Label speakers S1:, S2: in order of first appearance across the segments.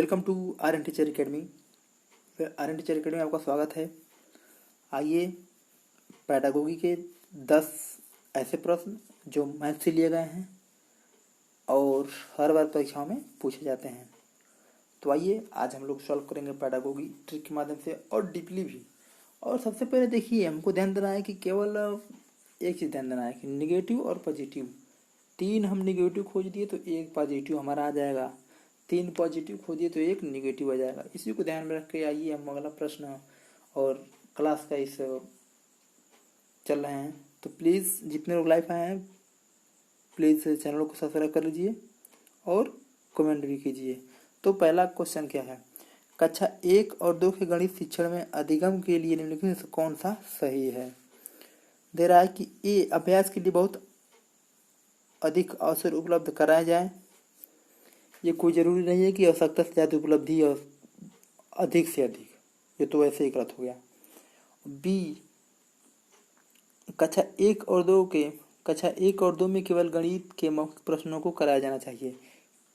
S1: Welcome to R N teacher academy. R N teacher academy में आपका स्वागत है। आइए पैडागोगी के 10 ऐसे प्रश्न जो मैथ से लिए गए हैं और हर बार परीक्षाओं में पूछे जाते हैं। तो आइए आज हम लोग सॉल्व करेंगे पैडागोगी ट्रिक के माध्यम से और डीपली भी। और सबसे पहले देखिए, हमको ध्यान देना है कि केवल एक चीज़ ध्यान देना है कि निगेटिव और पॉजिटिव। 3 हम निगेटिव खोज दिए तो एक पॉजिटिव हमारा आ जाएगा, 3 पॉजिटिव खोजिए तो एक निगेटिव आ जाएगा। इसी को ध्यान में रख के आइए हम अगला प्रश्न और क्लास का इस चल रहे हैं। तो प्लीज़ जितने लोग लाइव आए हैं प्लीज़ चैनल को सब्सक्राइब कर लीजिए और कमेंट भी कीजिए। तो पहला क्वेश्चन क्या है, कक्षा 1 और 2 के गणित शिक्षण में अधिगम के लिए निम्नलिखित में से कौन सा सही है। दे रहा है कि ए, अभ्यास के लिए बहुत अधिक अवसर उपलब्ध कराए जाए। ये कोई ज़रूरी नहीं है कि आवश्यकता से ज़्यादा उपलब्धि और अधिक से अधिक, ये तो वैसे ही गलत हो गया। बी, कक्षा 1 और 2 में केवल गणित के मौखिक प्रश्नों को कराया जाना चाहिए।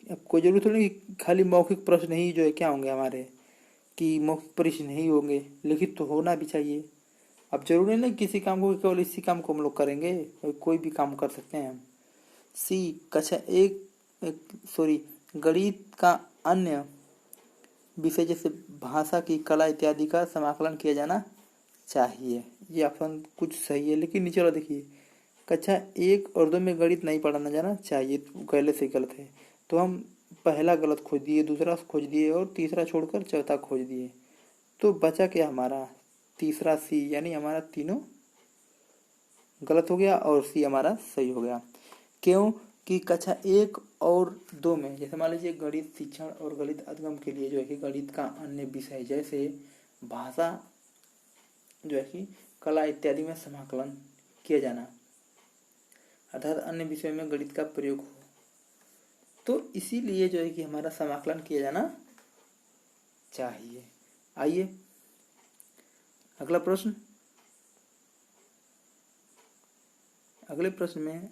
S1: अब कोई जरूरी थोड़ी नहीं कि खाली मौखिक प्रश्न ही जो है क्या होंगे हमारे, कि मौखिक प्रश्न ही होंगे, लिखित तो होना भी चाहिए। अब जरूरी नहीं किसी काम को केवल इसी काम को हम लोग करेंगे, कोई भी काम कर सकते हैं हम। सी, कक्षा 1 गणित का अन्य विषय जैसे भाषा की कला इत्यादि का समाकलन किया जाना चाहिए। ये ऑप्शन कुछ सही है, लेकिन नीचे वाला देखिए, कक्षा 1 और 2 में गणित नहीं पढ़ाना जाना चाहिए, पहले से गलत है। तो हम पहला गलत खोज दिए, दूसरा खोज दिए और तीसरा छोड़कर चौथा खोज दिए। तो बचा क्या हमारा, तीसरा सी, यानी हमारा तीनों गलत हो गया और सी हमारा सही हो गया। क्यों कि कक्षा 1 और 2 में जैसे मान लीजिए गणित शिक्षण और गणित अधिगम के लिए जो है कि गणित का अन्य विषय जैसे भाषा जो है कि कला इत्यादि में समाकलन किया जाना, अर्थात अन्य विषय में गणित का प्रयोग हो, तो इसीलिए जो है कि हमारा समाकलन किया जाना चाहिए। आइए अगला प्रश्न। अगले प्रश्न में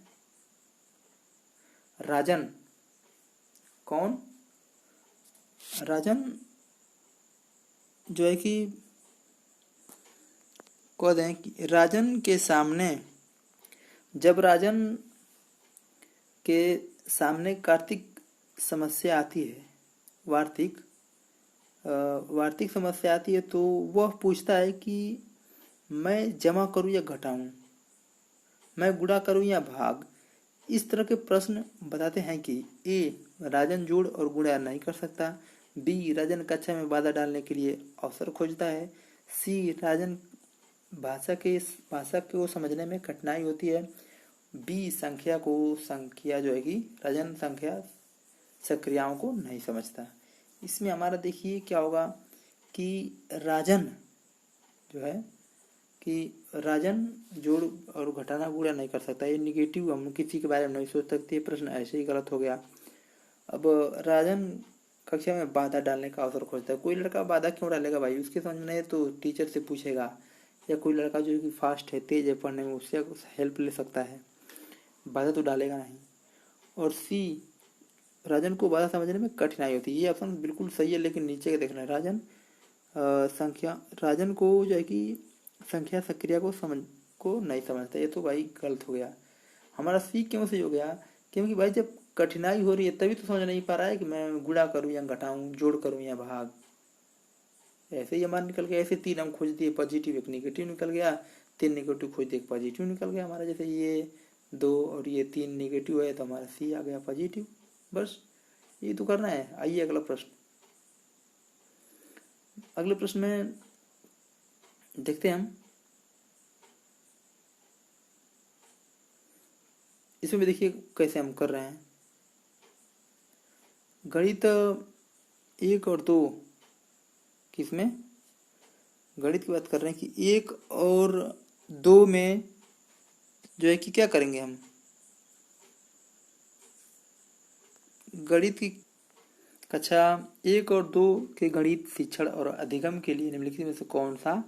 S1: राजन, कौन राजन जो है कि कह दें कि राजन के सामने, जब राजन के सामने कार्तिक समस्या आती है, वार्षिक समस्या आती है, तो वह पूछता है कि मैं जमा करूं या घटाऊं, मैं गुणा करूं या भाग। इस तरह के प्रश्न बताते हैं कि ए, राजन जोड़ और गुणा नहीं कर सकता। बी, राजन कक्षा में बाधा डालने के लिए अवसर खोजता है। सी, राजन भाषा को समझने में कठिनाई होती है। बी, संख्या जो है कि राजन संख्या सक्रियाओं को नहीं समझता। इसमें हमारा देखिए क्या होगा कि राजन जो है कि राजन जोड़ और घटाना गुणा नहीं कर सकता, ये निगेटिव, हम किसी के बारे में नहीं सोच सकते, प्रश्न ऐसे ही गलत हो गया। अब राजन कक्षा में बाधा डालने का अवसर खोजता है। कोई लड़का बाधा क्यों डालेगा भाई, उसके समझ में नहीं तो टीचर से पूछेगा, या कोई लड़का जो कि फास्ट है, तेज है पढ़ने में, उससे हेल्प ले सकता है, बाधा तो डालेगा नहीं। और सी, राजन को बाधा समझने में कठिनाई होती है, ये ऑप्शन बिल्कुल सही है, लेकिन नीचे का देखना है, राजन को जो है कि संख्या सक्रिया को नहीं समझता, ये तो भाई गलत हो गया। हमारा सी क्यों सही हो गया, क्योंकि भाई जब कठिनाई हो रही है तभी तो समझ नहीं पा रहा है कि मैं गुणा करूं या घटाऊं, जोड़ करूं या भाग। ऐसे ही हमारा निकल गया, ऐसे 3 हम खोज दिए, पॉजिटिव एक निगेटिव निकल गया, 3 निगेटिव खोज दिए, एक पॉजिटिव निकल गया हमारा। जैसे ये 2 और ये 3 निगेटिव है तो हमारा सी आ गया पॉजिटिव। बस ये तो करना है। आइए अगला प्रश्न। अगले प्रश्न में देखते हैं हम, इसमें भी देखिए कैसे हम कर रहे हैं। गणित 1 और 2 किसमें, गणित की बात कर रहे हैं कि 1 और 2 में जो है कि क्या करेंगे हम, गणित की कक्षा 1 और 2 के गणित शिक्षण और अधिगम के लिए निम्नलिखित में से कौन सा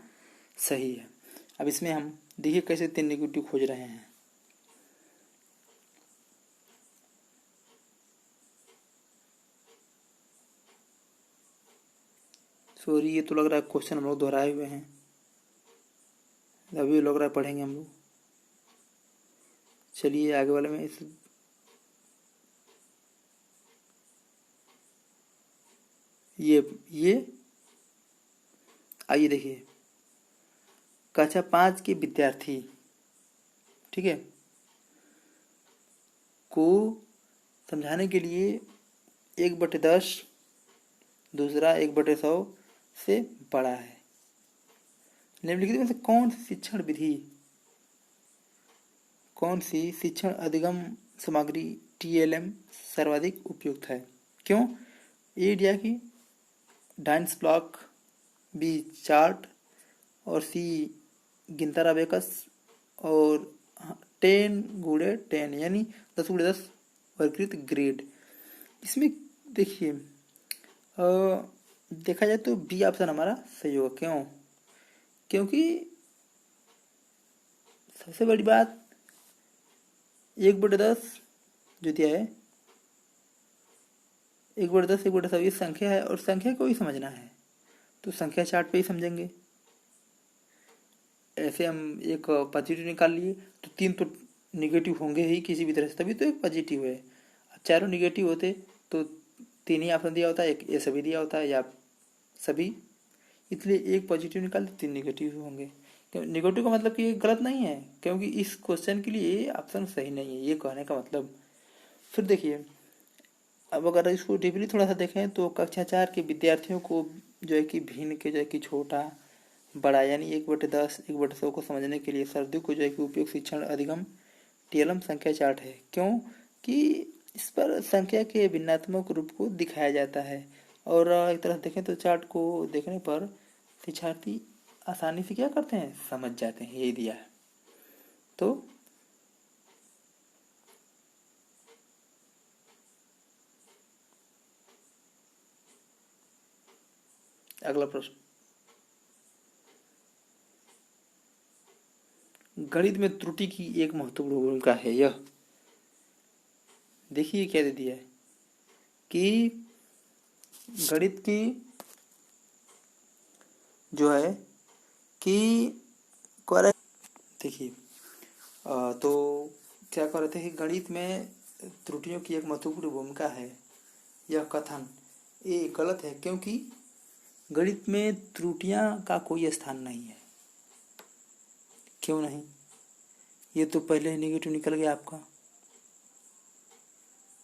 S1: सही है। अब इसमें हम देखिए कैसे 3 निगेटिव खोज रहे हैं। सॉरी, ये तो लग रहा है क्वेश्चन हम लोग दोहराए हुए हैं, अभी लग रहा है पढ़ेंगे हम लोग। चलिए आगे वाले में इस ये आइए देखिए, कक्षा 5 के विद्यार्थी, ठीक है, को समझाने के लिए 1/10 दूसरा 1/100 से बड़ा है। निम्नलिखित में से कौन सी शिक्षण अधिगम सामग्री TLM सर्वाधिक उपयुक्त है? क्यों? ए दिया कि डांस ब्लॉक, बी चार्ट, और सी गिनतार अबेकस, और 10x10 यानी 10x10 वर्गीकृत ग्रेड। इसमें देखिए देखा जाए तो बी ऑप्शन हमारा सही होगा। क्यों? क्योंकि सबसे बड़ी बात 1/10 जो दिया है, 1/10 1/10 ये संख्या है और संख्या को ही समझना है तो संख्या चार्ट पे ही समझेंगे। ऐसे हम एक पॉजिटिव निकाल लिए तो 3 तो निगेटिव होंगे ही किसी भी तरह से, तभी तो एक पॉजिटिव है। चारों निगेटिव होते तो 3 ही ऑप्शन दिया होता है, एक ये सभी दिया होता है या सभी, इसलिए एक पॉजिटिव निकाल 3 निगेटिव होंगे। निगेटिव का मतलब कि ये गलत नहीं है, क्योंकि इस क्वेश्चन के लिए ये ऑप्शन सही नहीं है, ये कहने का मतलब। फिर देखिए, अब अगर इसको डीपली थोड़ा सा देखें तो कक्षा 4 के विद्यार्थियों को जो है कि भिन्न के जो है कि छोटा बड़ा यानी 1/10 1/100 को समझने के लिए सर्दियों को जो है कि उपयुक्त शिक्षण अधिगम TLM संख्या चार्ट है। क्यों कि इस पर संख्या के भिन्नात्मक रूप को दिखाया जाता है, और एक तरह से देखें तो चार्ट को देखने पर शिक्षार्थी आसानी से क्या करते हैं, समझ जाते हैं। यही दिया है। तो अगला प्रश्न, गणित में त्रुटि की एक महत्वपूर्ण भूमिका है। यह देखिए क्या दे दिया है कि गणित की जो है कि देखिए तो क्या कह रहे थे कि गणित में त्रुटियों की एक महत्वपूर्ण भूमिका है। यह कथन ये गलत है, क्योंकि गणित में त्रुटियां का कोई स्थान नहीं है। क्यों नहीं? ये तो पहले ही निगेटिव निकल गया आपका।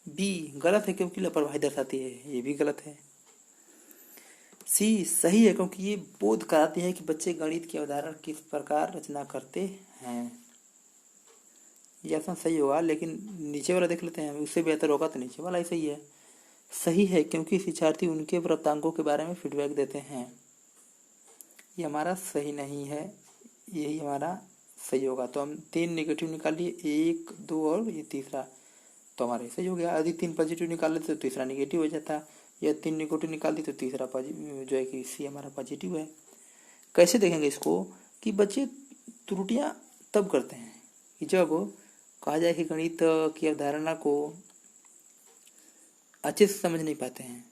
S1: बी गलत है, क्योंकि लापरवाही दर्शाती है, ये भी गलत है। सी सही है, क्योंकि ये बोध कराती है कि बच्चे गणित की अवधारणा किस प्रकार रचना करते हैं। ये आसान सही होगा, लेकिन नीचे वाला देख लेते हैं, उससे बेहतर होगा तो नीचे वाला ही सही है। सही है, क्योंकि शिक्षार्थी उनके प्राप्तांकों के बारे में फीडबैक देते हैं। ये हमारा सही नहीं है, यही हमारा सही होगा। तो हम 3 निगेटिव निकाल लिए, 1 2 और ये तीसरा, तो हमारा सही हो गया। यदि 3 पॉजिटिव निकाल लेते तो तीसरा निगेटिव हो जाता, या 3 निगेटिव निकाल दी तो तीसरा जो है कि सी हमारा पॉजिटिव है। कैसे देखेंगे इसको कि बच्चे त्रुटियां तब करते हैं कि जब कहा जाए कि गणित की अवधारणा को अच्छे से समझ नहीं पाते हैं,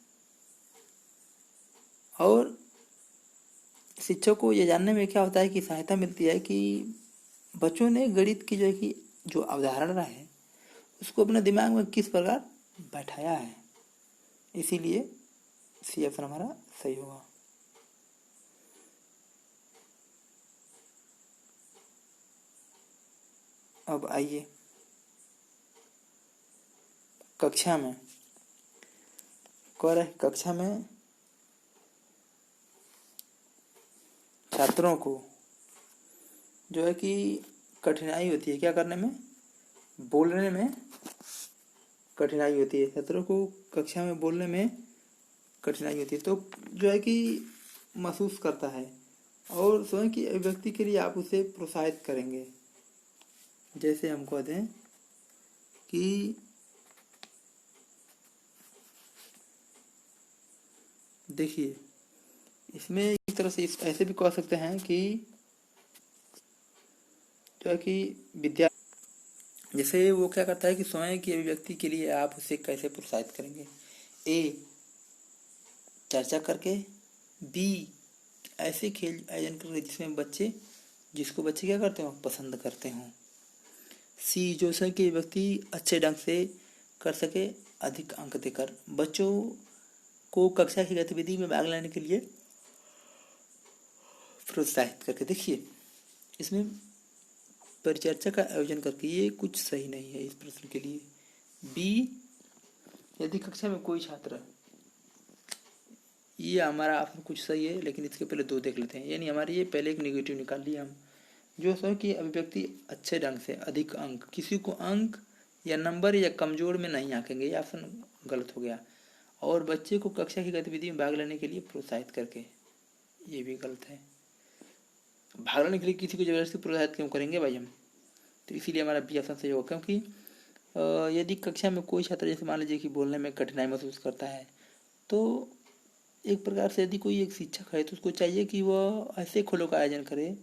S1: और शिक्षक को ये जानने में क्या होता है कि सहायता मिलती है कि बच्चों ने गणित की जो है कि जो अवधारणा है उसको अपने दिमाग में किस प्रकार बैठाया है। इसीलिए सी ऑप्शन हमारा सही होगा। अब आइए कक्षा में, कह रहे कक्षा में छात्रों को जो है कि कठिनाई होती है क्या करने में, बोलने में कठिनाई होती है। छात्रों को कक्षा में बोलने में कठिनाई होती है, तो जो है कि महसूस करता है, और स्वयं की अभिव्यक्ति के लिए आप उसे प्रोत्साहित करेंगे। जैसे हम कहते हैं कि देखिए, इसमें इस तरह से ऐसे भी कह सकते हैं कि जो है कि विद्या, जैसे वो क्या करता है कि स्वयं की अभिव्यक्ति के लिए आप उसे कैसे प्रोत्साहित करेंगे। ए चर्चा करके, बी ऐसे खेल आयोजन करें जिसमें जिसको बच्चे क्या करते हो, पसंद करते हों। सी जो कि व्यक्ति अच्छे ढंग से कर सके, अधिक अंक देकर। बच्चों को कक्षा की गतिविधि में भाग लेने के लिए प्रोत्साहित करके। देखिए इसमें परिचर्चा का आयोजन करके, ये कुछ सही नहीं है इस प्रश्न के लिए। बी यदि कक्षा में कोई छात्र, ये हमारा ऑप्शन कुछ सही है, लेकिन इसके पहले दो देख लेते हैं। यानी हमारे ये पहले एक नेगेटिव निकाल लिया हम। जो है कि अभिव्यक्ति अच्छे ढंग से, अधिक अंक, किसी को अंक या नंबर या कमजोर में नहीं आंकेंगे, ये ऑप्शन गलत हो गया। और बच्चे को कक्षा की गतिविधि में भाग लेने के लिए प्रोत्साहित करके, ये भी गलत है। भाग लेने के लिए किसी को जबरदस्ती प्रोत्साहित क्यों करेंगे भाई हम, तो इसीलिए हमारा बी ऑप्शन सही होगा। क्योंकि यदि कक्षा में कोई छात्र जैसे मान लीजिए कि बोलने में कठिनाई महसूस करता है, तो एक प्रकार से यदि कोई एक शिक्षक है तो उसको चाहिए कि वह ऐसे खेलों का आयोजन करे,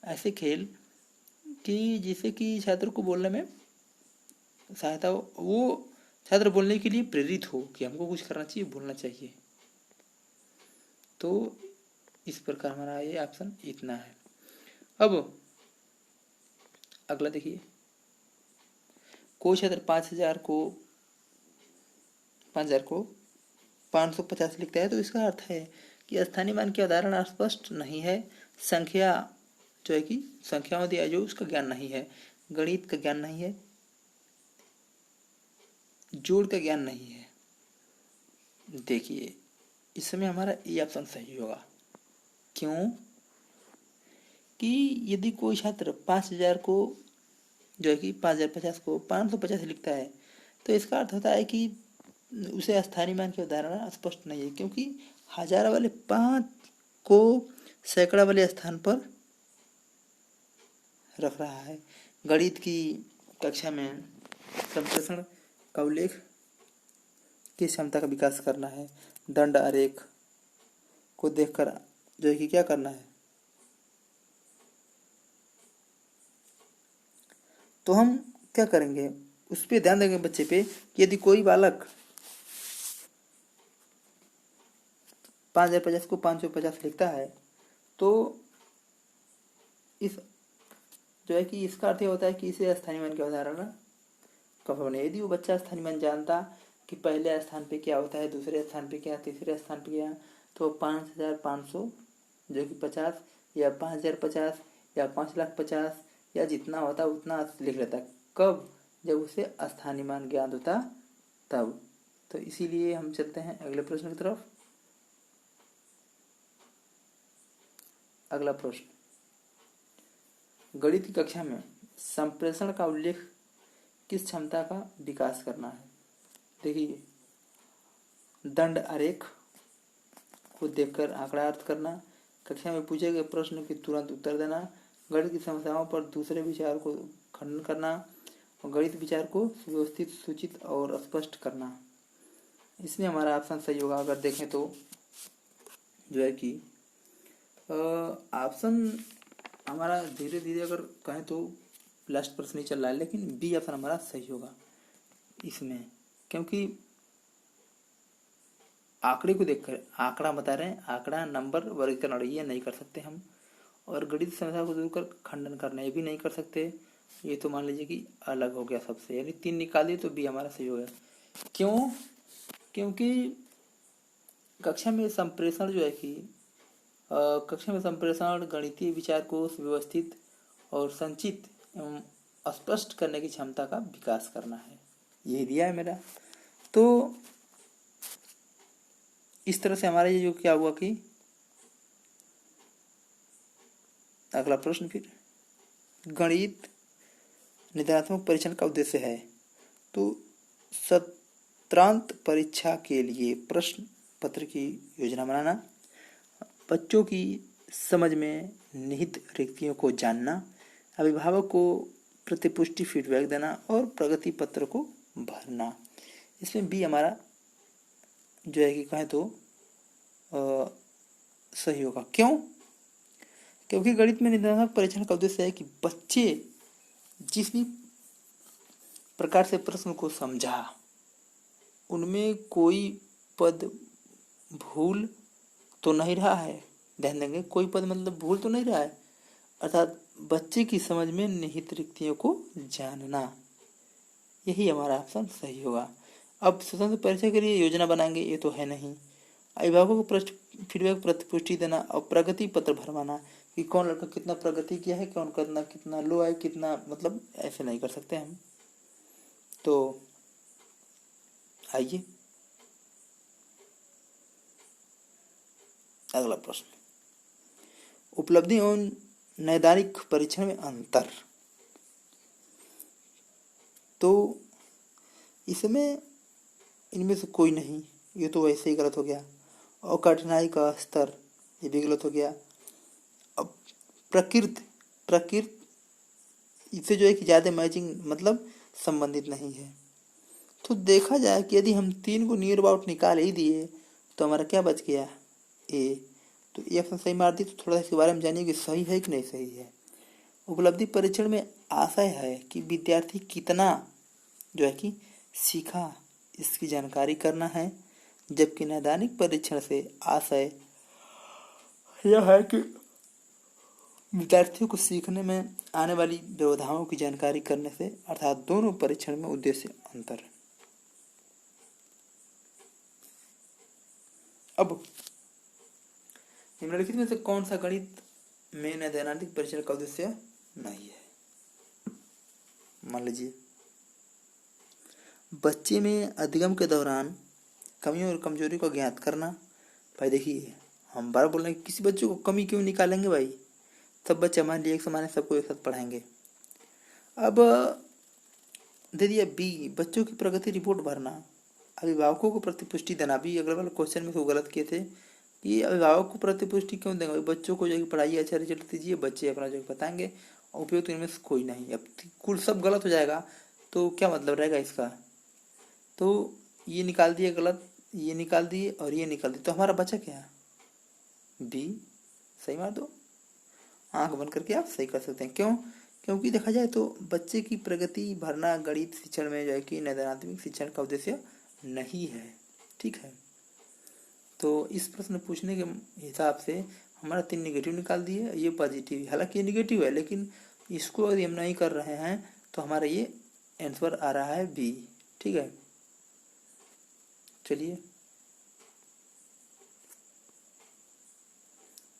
S1: ऐसे खेल कि जिससे कि छात्र को बोलने में सहायता हो, वो छात्र बोलने के लिए प्रेरित हो कि हमको कुछ करना चाहिए, बोलना चाहिए। तो इस प्रकार हमारा ये ऑप्शन इतना है। अब अगला देखिए, कोई छात्र 5,000 को 550 लिखता है, तो इसका अर्थ है कि स्थानीय मान की अवधारणा स्पष्ट नहीं है। संख्या जो है कि संख्याओं दिया जो उसका ज्ञान नहीं है, गणित का ज्ञान नहीं है, जोड़ का ज्ञान नहीं है। देखिए इस समय हमारा ये ऑप्शन सही होगा। क्यों कि यदि कोई छात्र 5,000 को जो है कि 5,050 को 550 लिखता है, तो इसका अर्थ होता है कि उसे स्थानीय मान की अवधारणा स्पष्ट नहीं है, क्योंकि 1000 वाले 5 को सैकड़ा वाले स्थान पर रख रहा है। गणित की कक्षा में संप्रेषण का उल्लेख किस क्षमता का विकास करना है, दंड आरेख को देखकर जो है कि क्या करना है, तो हम क्या करेंगे उस पर ध्यान देंगे बच्चे पे। यदि कोई बालक 5,050 को 550 लिखता है, तो इस जो है कि इसका अर्थ होता है कि इसे स्थानीय मान की अवधारणा कब बने। यदि वो बच्चा स्थानीय मान जानता कि पहले स्थान पे क्या होता है, दूसरे स्थान पे क्या, तीसरे स्थान पे क्या, तो 5,500 जो कि 50 या 5,050 या 5,50,000 या जितना होता उतना लिख लेता। कब, जब उसे स्थानीय मान ज्ञात होता तब। तो इसीलिए हम चलते हैं अगले प्रश्न की तरफ। अगला प्रश्न, गणित की कक्षा में संप्रेषण का उल्लेख किस क्षमता का विकास करना है। देखिए दंड आरेख को देखकर आंकड़ा अर्थ करना, कक्षा में पूछे गए प्रश्न के तुरंत उत्तर देना, गणित की समस्याओं पर दूसरे विचार को खंडन करना और गणित विचार को सुव्यवस्थित, सूचित और स्पष्ट करना। इसमें हमारा ऑप्शन सही होगा। अगर देखें तो जो है कि ऑप्शन हमारा धीरे धीरे अगर कहें तो लास्ट प्रश्न ही चल रहा है, लेकिन बी ऑप्शन हमारा सही होगा इसमें। क्योंकि आंकड़े को देखकर आंकड़ा बता रहे हैं, आंकड़ा नंबर वर्गीकरण ये नहीं कर सकते हम, और गणित समस्या को दूर कर खंडन करना ये भी नहीं कर सकते। ये तो मान लीजिए कि अलग हो गया सबसे, यानी 3 निकाल दिए तो बी हमारा सही हो गया। क्यों, क्योंकि कक्षा में संप्रेषण जो है कि कक्षा में संप्रेषण गणितीय विचार को सुव्यवस्थित और संचित एवं स्पष्ट करने की क्षमता का विकास करना है, ये दिया है मेरा। तो इस तरह से हमारा ये जो क्या हुआ कि अगला प्रश्न, फिर गणित निदानात्मक परीक्षण का उद्देश्य है, तो सत्रांत परीक्षा के लिए प्रश्न पत्र की योजना बनाना, बच्चों की समझ में निहित रिक्तियों को जानना, अभिभावक को प्रतिपुष्टि फीडबैक देना और प्रगति पत्र को भरना। इसमें भी हमारा जो है कि कहें तो सही होगा। क्यों, क्योंकि गणित में निदानात्मक परीक्षण का उद्देश्य है कि बच्चे जिस भी प्रकार से प्रश्न को समझा, उनमें कोई पद भूल तो नहीं रहा है, ध्यान देंगे कोई पद मतलब भूल तो नहीं रहा है, अर्थात बच्चे की समझ में निहित रिक्तियों को जानना, यही हमारा ऑप्शन सही होगा। अब स्वतंत्र परीक्षा के लिए योजना बनाएंगे, ये तो है नहीं। अभिभावकों को फीडबैक प्रतिपुष्टि देना और प्रगति पत्र भरवाना कि कौन लड़का कितना प्रगति किया है, कौन करना कितना लो है, कितना मतलब ऐसे नहीं कर सकते हम। तो आइए अगला प्रश्न, उपलब्धि एवं नैदानिक परीक्षण में अंतर। तो इसमें इनमें से कोई नहीं, ये तो वैसे ही गलत हो गया। और कठिनाई का स्तर, ये भी गलत हो गया। अब प्रकृति इससे जो है कि ज़्यादा मैचिंग मतलब संबंधित नहीं है। तो देखा जाए कि यदि हम 3 को नियर अबाउट निकाल ही दिए तो हमारा क्या बच गया, ए। तो ये ऑप्शन सही मार दी। तो थोड़ा इसके बारे में जानिए कि सही है कि नहीं सही है। उपलब्धि परीक्षण में आशय है कि विद्यार्थी कितना जो है कि सीखा, इसकी जानकारी करना है, जबकि नैदानिक परीक्षण से आशय यह है कि विद्यार्थियों को सीखने में आने वाली व्यवधाओं की जानकारी करने से, अर्थात दोनों परीक्षण में उद्देश्य अंतर है। अब निम्नलिखित में से कौन सा गणित में नैदानिक परीक्षण का उद्देश्य नहीं है। मान लीजिए बच्चे में अधिगम के दौरान कमियों और कमजोरी को ज्ञात करना। भाई देखिए हम बार बोल रहे हैं किसी बच्चे को कमी क्यों निकालेंगे भाई, सब बच्चे हमारे लिए एक समान है, सबको एक साथ पढ़ाएंगे। अब दे दिया बी, बच्चों की प्रगति रिपोर्ट भरना, अभिभावकों को प्रतिपुष्टि देना। भी अगले वाले क्वेश्चन में तो गलत किए थे कि अभिभावक को प्रतिपुष्टि क्यों देंगे, बच्चों को जो पढ़ाइए अच्छा रिजल्ट दीजिए, बच्चे अपना जो बताएंगे, उपयोग तो इनमें से कोई नहीं। अब कुल सब गलत हो जाएगा तो क्या मतलब रहेगा इसका। तो ये निकाल दिए गलत, ये निकाल दिए और ये निकाल दिए, तो हमारा बचा क्या, बी। सही मार दो, आंख बंद करके आप सही कर सकते हैं। क्यों, क्योंकि देखा जाए तो बच्चे की प्रगति भरना गणित शिक्षण में जो है कि नैदानिक शिक्षण का उद्देश्य नहीं है। ठीक है, तो इस प्रश्न पूछने के हिसाब से हमारा 3 निगेटिव निकाल दिए, ये पॉजिटिव, हालांकि ये निगेटिव है लेकिन इसको अगर हम नहीं कर रहे हैं तो हमारा ये आंसर आ रहा है बी। ठीक है, चलिए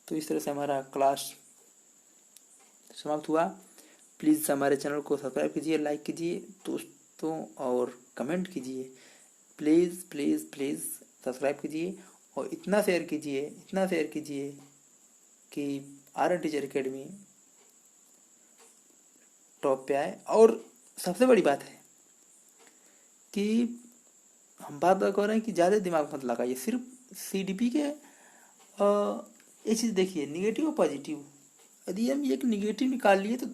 S1: तो इस तरह से हमारा क्लास समाप्त हुआ। प्लीज़ हमारे चैनल को सब्सक्राइब कीजिए, लाइक कीजिए दोस्तों और कमेंट कीजिए। प्लीज़ प्लीज़ प्लीज़ सब्सक्राइब कीजिए और इतना शेयर कीजिए कि आर्यन टीचर एकेडमी टॉप पे आए। और सबसे बड़ी बात है कि हम बात कर रहे हैं कि ज़्यादा दिमाग मत लगाइए, सिर्फ CDP के ये चीज़ देखिए, निगेटिव और पॉजिटिव। यदि हम एक निगेटिव निकाल लिए तो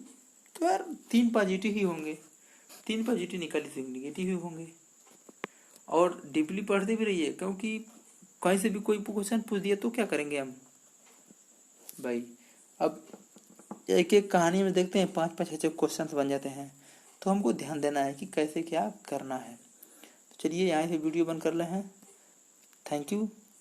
S1: यार 3 पॉजिटिव ही होंगे, 3 पॉजिटिव निकाली तो निगेटिव ही होंगे। और डीपली पढ़ते भी रहिए, क्योंकि कहीं से भी कोई क्वेश्चन पूछ दिया तो क्या करेंगे हम भाई। अब एक एक कहानी में देखते हैं 5-5 6 क्वेश्चन बन जाते हैं, तो हमको ध्यान देना है कि कैसे क्या करना है। तो चलिए यहाँ से वीडियो बंद कर रहे हैं। Thank you.